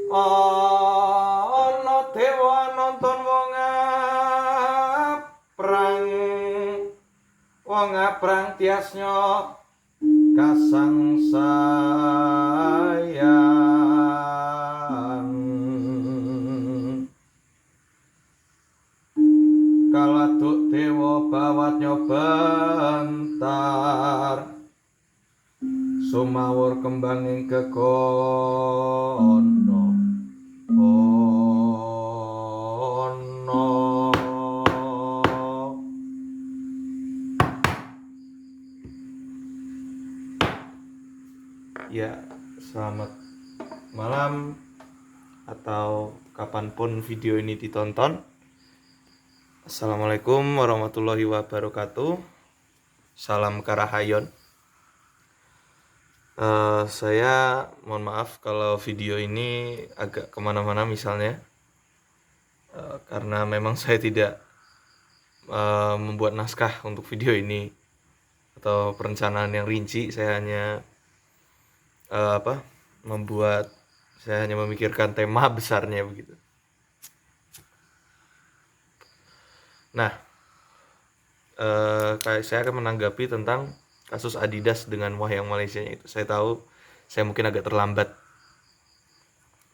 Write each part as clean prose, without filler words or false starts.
ana dewa nonton prang wong aprang tiasnya kasangsayan kaladuk dewa bawat nyobentar sumawur kembang ing gegono ya. Selamat malam atau kapanpun video ini ditonton. Assalamualaikum warahmatullahi wabarakatuh. Salam Karahayon. Saya mohon maaf kalau video ini agak kemana-mana misalnya, karena memang saya tidak membuat naskah untuk video ini atau perencanaan yang rinci. Saya hanya saya hanya memikirkan tema besarnya begitu. Nah, saya akan menanggapi tentang kasus Adidas dengan Wayang Malaysia-nya itu. Saya tahu saya mungkin agak terlambat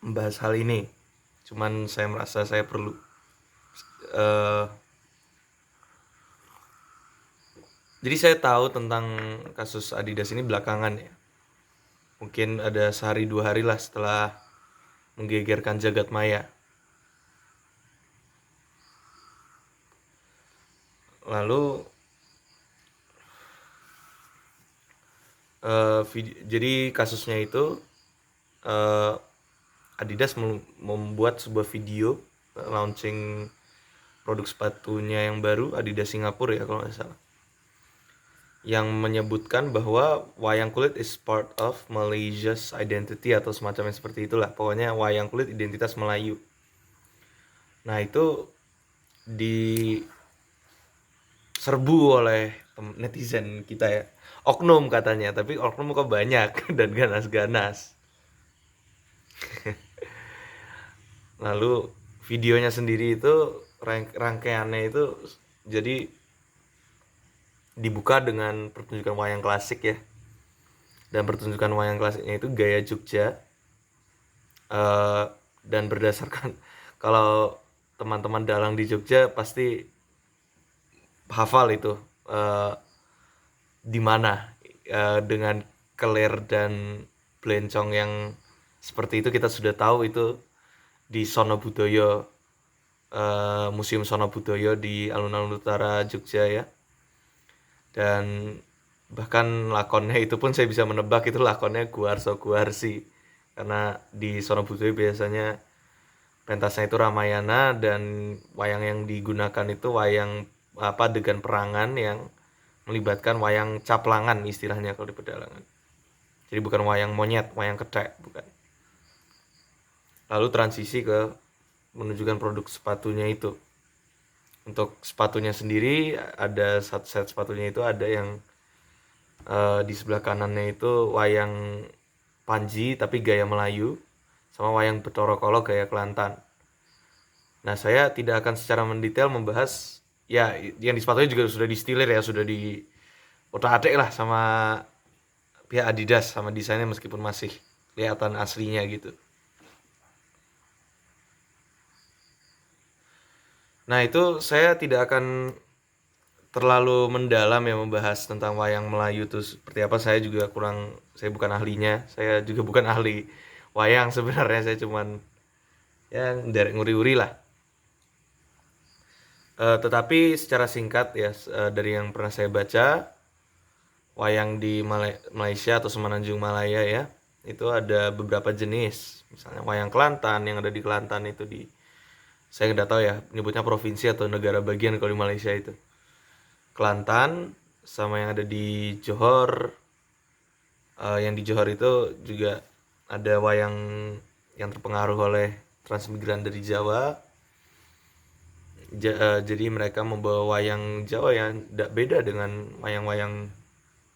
membahas hal ini, cuman saya merasa saya perlu jadi saya tahu tentang kasus Adidas ini belakangan ya. Mungkin ada sehari 2 hari lah setelah menggegerkan jagat maya. Lalu jadi kasusnya itu Adidas membuat sebuah video launching produk sepatunya yang baru, Adidas Singapura ya kalau nggak salah, yang menyebutkan bahwa wayang kulit is part of Malaysia's identity atau semacamnya seperti itulah. Pokoknya wayang kulit identitas Melayu. Nah, itu diserbu oleh netizen kita ya. Oknum katanya, tapi oknum kok banyak dan ganas-ganas. Lalu videonya sendiri itu rangkaiannya itu jadi dibuka dengan pertunjukan wayang klasik ya. Dan pertunjukan wayang klasiknya itu gaya Jogja. Dan berdasarkan kalau teman-teman dalang di Jogja pasti hafal itu di mana dengan kelir dan belencong yang seperti itu kita sudah tahu itu di Sono Budoyo, Museum Sono Budoyo di alun-alun utara Jogja ya. Dan bahkan lakonnya itu pun saya bisa menebak itu lakonnya Guarso Guarsi, karena di Sono Budoyo biasanya pentasnya itu Ramayana dan wayang yang digunakan itu wayang adegan perangan yang melibatkan wayang caplangan istilahnya kalau di pedalangan. Jadi bukan wayang monyet, wayang kethek, bukan. Lalu transisi ke menunjukkan produk sepatunya itu. Untuk sepatunya sendiri ada satu set sepatunya itu ada yang di sebelah kanannya itu wayang Panji tapi gaya Melayu, sama wayang Bathara Kala gaya Kelantan. Nah, saya tidak akan secara mendetail membahas ya, yang di sepatunya juga sudah distilir ya, sudah di otak-atik lah sama pihak Adidas sama desainnya meskipun masih kelihatan aslinya gitu. Nah, itu saya tidak akan terlalu mendalam ya membahas tentang wayang Melayu itu seperti apa. Saya bukan ahlinya, saya juga bukan ahli wayang sebenarnya. Saya cuman ya nderek nguri-uri lah. Tetapi secara singkat ya, dari yang pernah saya baca, wayang di Malaysia atau Semenanjung Malaya ya, itu ada beberapa jenis. Misalnya wayang Kelantan yang ada di Kelantan itu saya nggak tahu ya nyebutnya provinsi atau negara bagian kalau di Malaysia itu. Kelantan sama yang ada di Johor. Yang di Johor itu juga ada wayang yang terpengaruh oleh transmigran dari Jawa. Jadi mereka membawa wayang Jawa yang tidak beda dengan wayang-wayang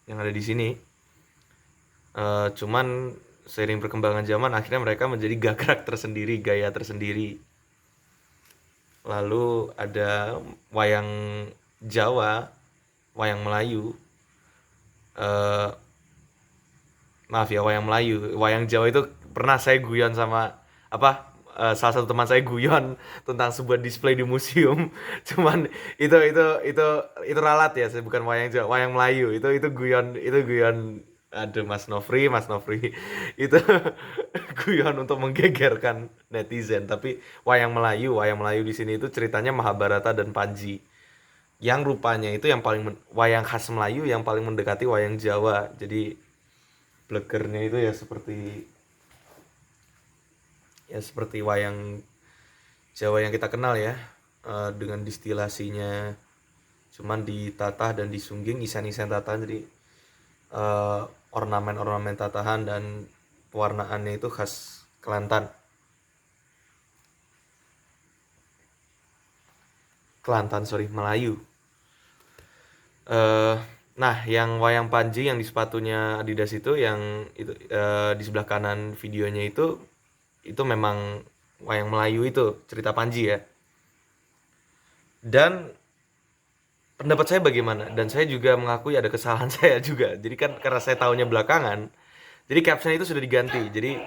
yang ada di sini. Cuman seiring perkembangan zaman akhirnya mereka menjadi gagrak tersendiri, gaya tersendiri. Lalu ada wayang Jawa, wayang Melayu. eh Maaf ya, wayang Melayu. Wayang Jawa itu pernah saya guyon sama salah satu teman saya guyon tentang sebuah display di museum. Cuman itu ralat ya, saya bukan wayang Jawa, wayang Melayu. Itu guyon. Aduh, Mas Nofri. Itu guyon untuk menggegerkan netizen. Tapi wayang Melayu di sini itu ceritanya Mahabharata dan Panji. Yang rupanya itu yang wayang khas Melayu yang paling mendekati wayang Jawa. Jadi blegernya itu ya seperti wayang Jawa yang kita kenal ya, dengan distilasinya cuman ditatah dan disungging, isen-isen tatahan. Jadi ornamen-ornamen tatahan dan pewarnaannya itu khas Kelantan, Melayu. Nah, yang wayang Panji yang di sepatunya Adidas itu, yang itu di sebelah kanan videonya itu memang wayang Melayu, itu cerita Panji ya. Dan pendapat saya bagaimana? Dan saya juga mengakui ada kesalahan saya juga. Jadi kan karena saya tahunya belakangan, jadi caption itu sudah diganti. Jadi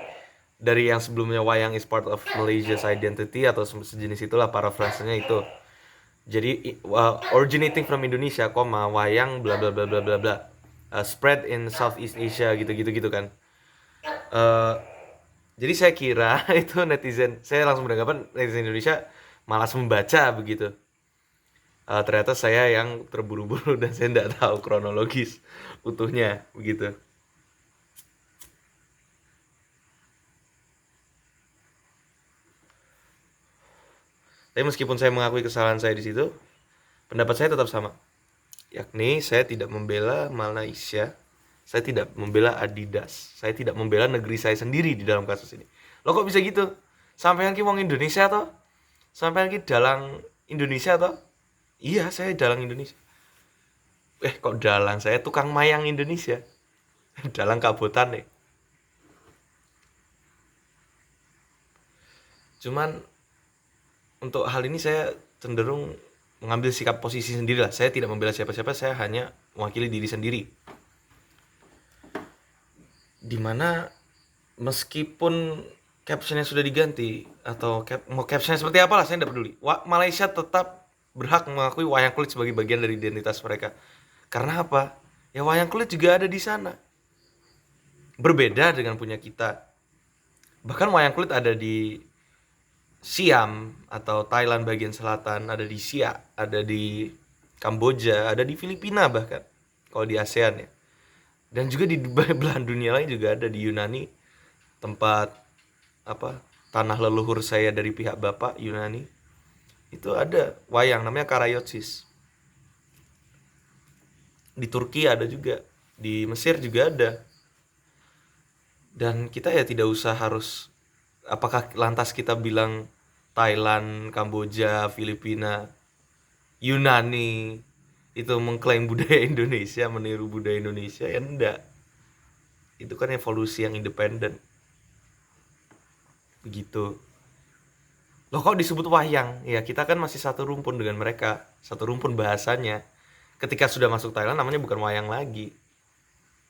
dari yang sebelumnya wayang is part of Malaysia's identity atau sejenis itulah paraphrase-nya itu. Jadi originating from Indonesia, wayang bla bla bla bla bla bla, spread in Southeast Asia gitu kan. Jadi saya kira itu saya langsung beranggapan netizen Indonesia malas membaca begitu. Ternyata saya yang terburu-buru dan saya tidak tahu kronologis utuhnya begitu. Tapi meskipun saya mengakui kesalahan saya di situ, pendapat saya tetap sama. Yakni saya tidak membela Malaysia, saya tidak membela Adidas, saya tidak membela negeri saya sendiri di dalam kasus ini. Lo kok bisa gitu? Sampean ki wong Indonesia toh? Sampean ki dalang Indonesia toh? Iya, saya dalang Indonesia. Kok dalang? Saya tukang mayang Indonesia. Dalang kabutan nih. Cuman untuk hal ini saya cenderung mengambil sikap posisi sendiri lah. Saya tidak membela siapa-siapa, saya hanya mewakili diri sendiri. Dimana meskipun captionnya sudah diganti atau mau captionnya seperti apalah, saya tidak peduli. Malaysia tetap berhak mengakui wayang kulit sebagai bagian dari identitas mereka. Karena apa? Ya wayang kulit juga ada di sana. Berbeda dengan punya kita. Bahkan wayang kulit ada di Siam atau Thailand bagian selatan, ada di Siak, ada di Kamboja, ada di Filipina bahkan kalau di ASEAN ya. Dan juga di belahan dunia lain juga ada, di Yunani, tempat tanah leluhur saya dari pihak bapak Yunani. Itu ada wayang namanya Karayotsis. Di Turki ada juga, di Mesir juga ada. Dan kita ya tidak usah harus, apakah lantas kita bilang Thailand, Kamboja, Filipina, Yunani itu mengklaim budaya Indonesia, meniru budaya Indonesia? Ya enggak. Itu kan evolusi yang independen. Begitu. Loh kok disebut wayang? Ya kita kan masih satu rumpun dengan mereka, satu rumpun bahasanya. Ketika sudah masuk Thailand namanya bukan wayang lagi.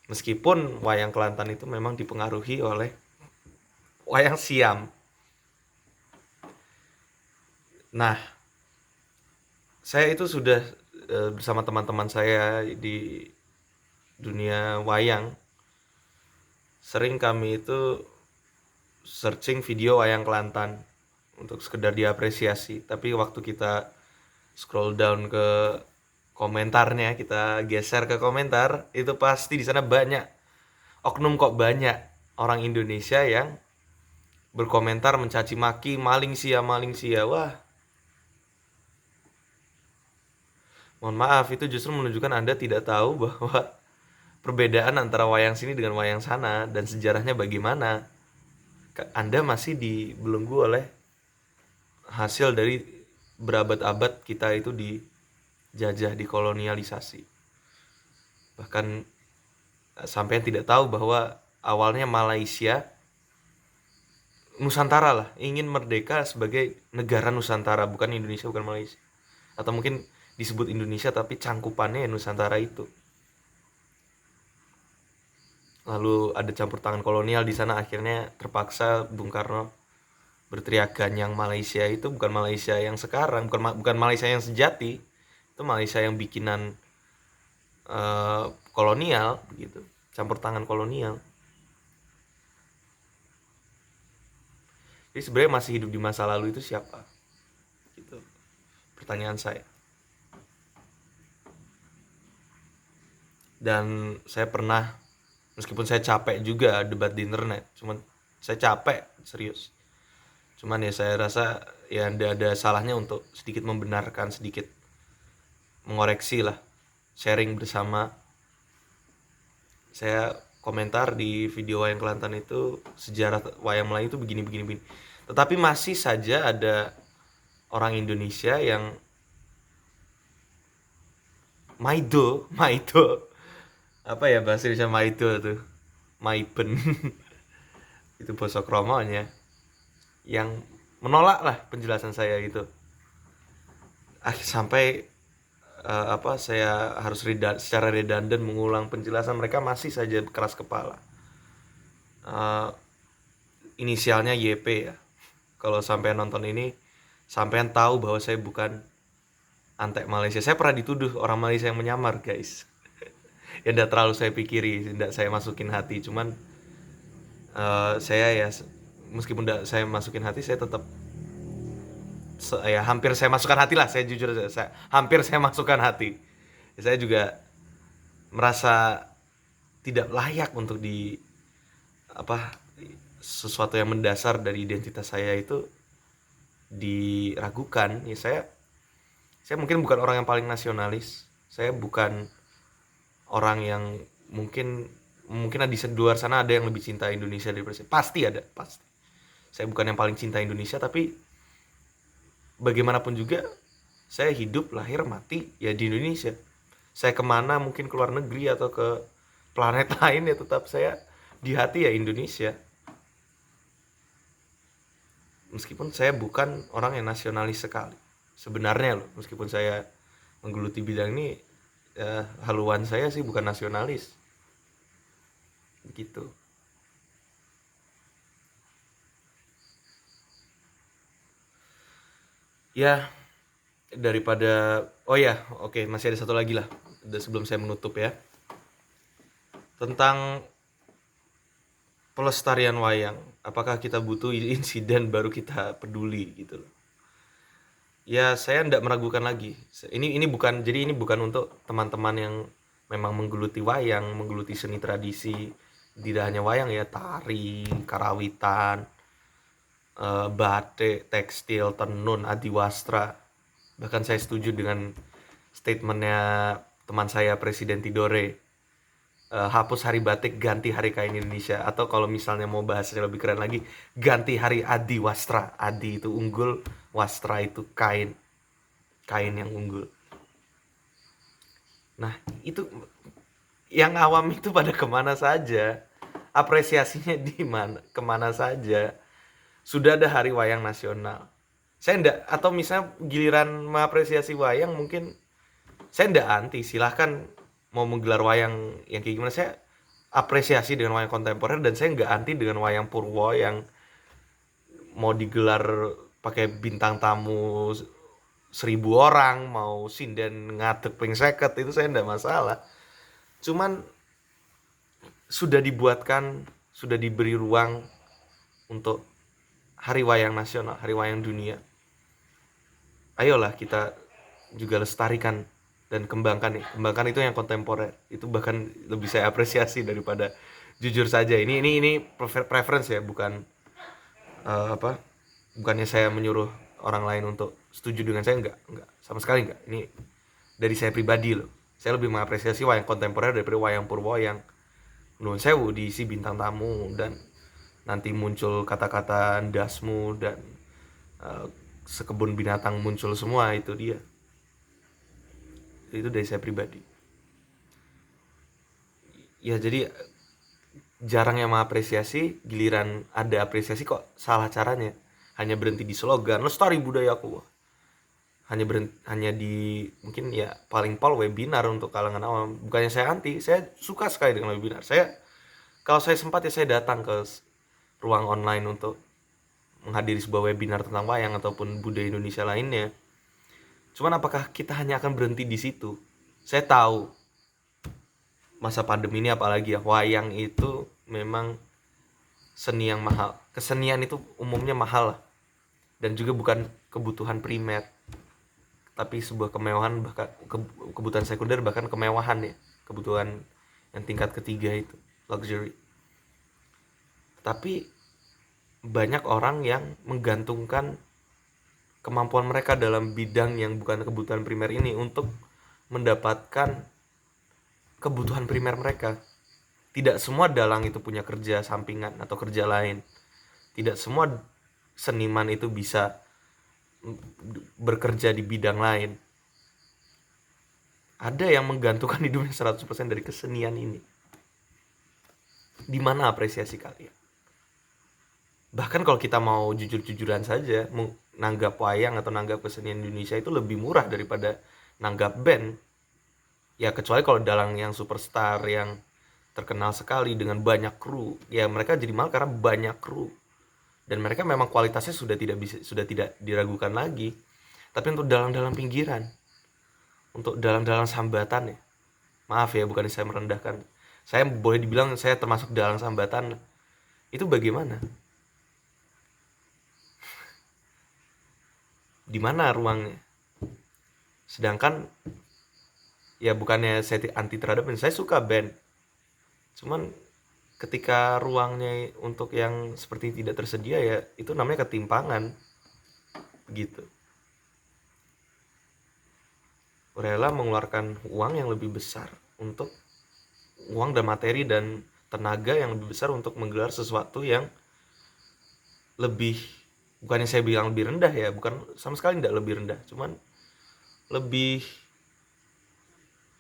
Meskipun wayang Kelantan itu memang dipengaruhi oleh wayang Siam. Nah, saya itu sudah bersama teman-teman saya di dunia wayang, sering kami itu searching video wayang Kelantan untuk sekedar diapresiasi. Tapi waktu kita scroll down ke komentarnya, kita geser ke komentar, itu pasti di sana banyak kok banyak orang Indonesia yang berkomentar mencaci maki, maling sia. Wah, mohon maaf, itu justru menunjukkan Anda tidak tahu bahwa perbedaan antara wayang sini dengan wayang sana dan sejarahnya bagaimana. Anda masih dibelenggu oleh hasil dari berabad-abad kita itu dijajah, dikolonialisasi. Bahkan sampai tidak tahu bahwa awalnya Malaysia Nusantara lah, ingin merdeka sebagai negara Nusantara, bukan Indonesia, bukan Malaysia. Atau mungkin disebut Indonesia tapi cangkupannya Nusantara itu. Lalu ada campur tangan kolonial di sana, akhirnya terpaksa Bung Karno berteriak ganyang Malaysia itu bukan Malaysia yang sekarang, bukan Malaysia yang sejati, itu Malaysia yang bikinan kolonial begitu, campur tangan kolonial. Jadi sebenarnya masih hidup di masa lalu itu siapa? Gitu. Pertanyaan saya. Dan saya pernah, meskipun saya capek juga debat di internet, cuman saya capek serius. Cuman ya saya rasa ya ada salahnya untuk sedikit membenarkan, sedikit mengoreksi lah, sharing bersama. Saya komentar di video Wayang Kelantan itu sejarah wayang Melayu itu begini. Tetapi masih saja ada orang Indonesia yang maido apa ya bahasa Indonesia maido tuh, maiben itu basa kromonya, yang menolak lah penjelasan saya itu. Sampai saya harus secara redundant mengulang penjelasan, mereka masih saja keras kepala. Inisialnya YP ya. Kalau sampai nonton ini, sampean tahu bahwa saya bukan antek Malaysia. Saya pernah dituduh orang Malaysia yang menyamar, guys. Ya tidak terlalu saya pikiri, tidak saya masukin hati. Cuman saya ya, meskipun tidak saya masukin hati, saya tetap ya hampir saya masukkan hati lah. Saya jujur, hampir saya masukkan hati. Saya juga merasa tidak layak untuk sesuatu yang mendasar dari identitas saya itu diragukan. Ya saya mungkin bukan orang yang paling nasionalis. Saya bukan orang yang mungkin di luar sana ada yang lebih cinta Indonesia daripada saya. Pasti ada, pasti. Saya bukan yang paling cinta Indonesia, tapi bagaimanapun juga saya hidup, lahir, mati ya di Indonesia. Saya kemana, mungkin ke luar negeri atau ke planet lain, ya tetap saya di hati ya Indonesia. Meskipun saya bukan orang yang nasionalis sekali sebenarnya loh, meskipun saya menggeluti bidang ini, haluan saya sih bukan nasionalis gitu. Ya daripada oke, masih ada satu lagi lah sebelum saya menutup ya, tentang pelestarian wayang. Apakah kita butuh insiden baru kita peduli gitu loh. Ya saya tidak meragukan lagi. Ini bukan untuk teman-teman yang memang menggeluti wayang, menggeluti seni tradisi. Tidak hanya wayang ya, tari, karawitan, batik, tekstil, tenun, adiwastra. Bahkan saya setuju dengan statementnya teman saya Presiden Tidore, hapus hari batik, ganti hari kain Indonesia. Atau kalau misalnya mau bahasanya lebih keren lagi, ganti hari adiwastra. Adi itu unggul, wastra itu kain yang unggul. Nah itu yang awam itu pada kemana saja, apresiasinya di mana, kemana saja. Sudah ada hari wayang nasional, saya ndak, atau misalnya giliran mengapresiasi wayang, mungkin saya ndak anti, silahkan mau menggelar wayang yang kayak gimana, saya apresiasi dengan wayang kontemporer. Dan saya nggak anti dengan wayang purwo yang mau digelar pakai bintang tamu 1.000 orang, mau sinden ngadeg ping 50, itu saya ndak masalah. Cuman sudah diberi ruang untuk hari wayang nasional, hari wayang dunia. Ayolah kita juga lestarikan dan kembangkan itu yang kontemporer. Itu bahkan lebih saya apresiasi daripada, jujur saja, ini preference ya, bukan bukannya saya menyuruh orang lain untuk setuju dengan saya, enggak sama sekali enggak. Ini dari saya pribadi loh. Saya lebih mengapresiasi wayang kontemporer daripada wayang purwo yang nuwun sewu diisi bintang tamu dan nanti muncul kata-kata dasmu dan sekebun binatang muncul semua. Itu dia. Itu dari saya pribadi. Ya jadi jarang yang mengapresiasi, giliran ada apresiasi kok salah caranya. Hanya berhenti di slogan lestari budayaku. Hanya di mungkin ya paling pol webinar untuk kalangan awam. Bukannya saya anti, saya suka sekali dengan webinar. Kalau saya sempat ya saya datang ke ruang online untuk menghadiri sebuah webinar tentang wayang ataupun budaya Indonesia lainnya. Cuman apakah kita hanya akan berhenti di situ? Saya tahu masa pandemi ini apalagi ya, wayang itu memang seni yang mahal. Kesenian itu umumnya mahal lah. Dan juga bukan kebutuhan primer, tapi sebuah kemewahan, bahkan kebutuhan sekunder, bahkan kemewahan ya, kebutuhan yang tingkat ketiga itu luxury. Tapi banyak orang yang menggantungkan kemampuan mereka dalam bidang yang bukan kebutuhan primer ini untuk mendapatkan kebutuhan primer mereka. Tidak semua dalang itu punya kerja sampingan atau kerja lain. Tidak semua seniman itu bisa bekerja di bidang lain. Ada yang menggantungkan hidupnya 100% dari kesenian ini. Di mana apresiasi kalian? Bahkan kalau kita mau jujur-jujuran saja, nanggap wayang atau nanggap kesenian Indonesia itu lebih murah daripada nanggap band. Ya kecuali kalau dalang yang superstar, yang terkenal sekali dengan banyak kru, ya mereka jadi mahal karena banyak kru. Dan mereka memang kualitasnya sudah tidak diragukan lagi. Tapi untuk dalang-dalang pinggiran, untuk dalang-dalang sambatan ya, maaf ya, bukan saya merendahkan, saya boleh dibilang saya termasuk dalang sambatan, itu bagaimana? Di mana ruangnya? Sedangkan ya bukannya saya anti terhadap band, saya suka band, cuman ketika ruangnya untuk yang seperti tidak tersedia, ya itu namanya ketimpangan gitu. Rela mengeluarkan uang yang lebih besar, untuk uang dan materi dan tenaga yang lebih besar untuk menggelar sesuatu yang lebih, bukannya saya bilang lebih rendah ya, bukan sama sekali tidak lebih rendah, cuman lebih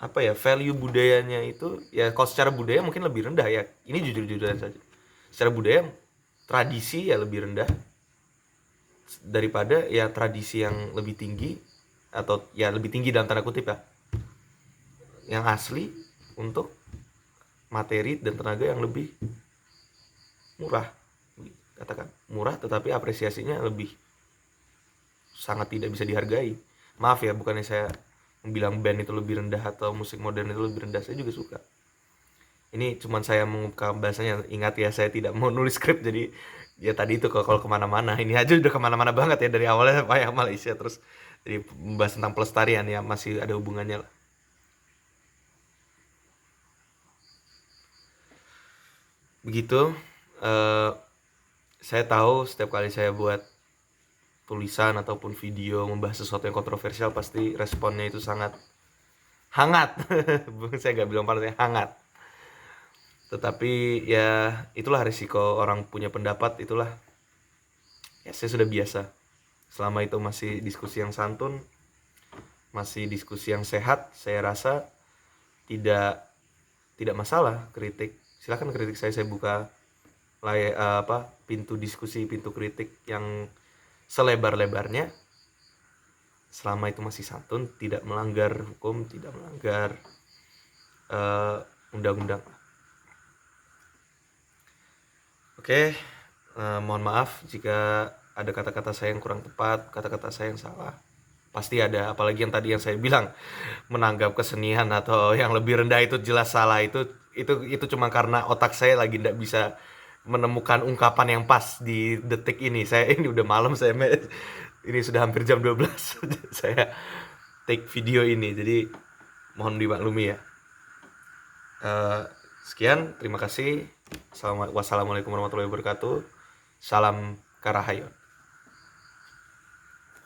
apa ya, value budayanya itu ya, kalau secara budaya mungkin lebih rendah ya, ini jujur-jujuran saja, secara budaya tradisi ya lebih rendah daripada ya tradisi yang lebih tinggi, atau ya lebih tinggi dalam tanda kutip ya, yang asli, untuk materi dan tenaga yang lebih murah, katakan murah, tetapi apresiasinya lebih sangat tidak bisa dihargai. Maaf ya, bukannya saya bilang band itu lebih rendah atau musik modern itu lebih rendah, saya juga suka. Ini cuman saya mengungkap bahasanya. Ingat ya, saya tidak mau nulis skrip, jadi ya tadi itu kalau kemana-mana, ini aja udah kemana-mana banget ya, dari awalnya wayang Malaysia terus jadi membahas tentang pelestarian, ya masih ada hubungannya lah. Begitu. eh, saya tahu setiap kali saya buat tulisan ataupun video membahas sesuatu yang kontroversial, pasti responnya itu sangat hangat. Saya nggak bilang panas ya, hangat. Tetapi ya itulah risiko orang punya pendapat, itulah ya, saya sudah biasa. Selama itu masih diskusi yang santun, masih diskusi yang sehat, saya rasa tidak tidak masalah kritik. Silakan kritik saya buka pintu diskusi, pintu kritik yang selebar-lebarnya, selama itu masih santun, tidak melanggar hukum, tidak melanggar undang-undang. Oke, mohon maaf jika ada kata-kata saya yang kurang tepat, kata-kata saya yang salah. Pasti ada, apalagi yang tadi yang saya bilang menanggap kesenian atau yang lebih rendah itu jelas salah. Itu cuma karena otak saya lagi tidak bisa menemukan ungkapan yang pas di detik ini. Ini udah malam, ini sudah hampir jam 12 saya take video ini, jadi mohon dimaklumi ya. Sekian, terima kasih. Wassalamualaikum warahmatullahi wabarakatuh. Salam Karahayon.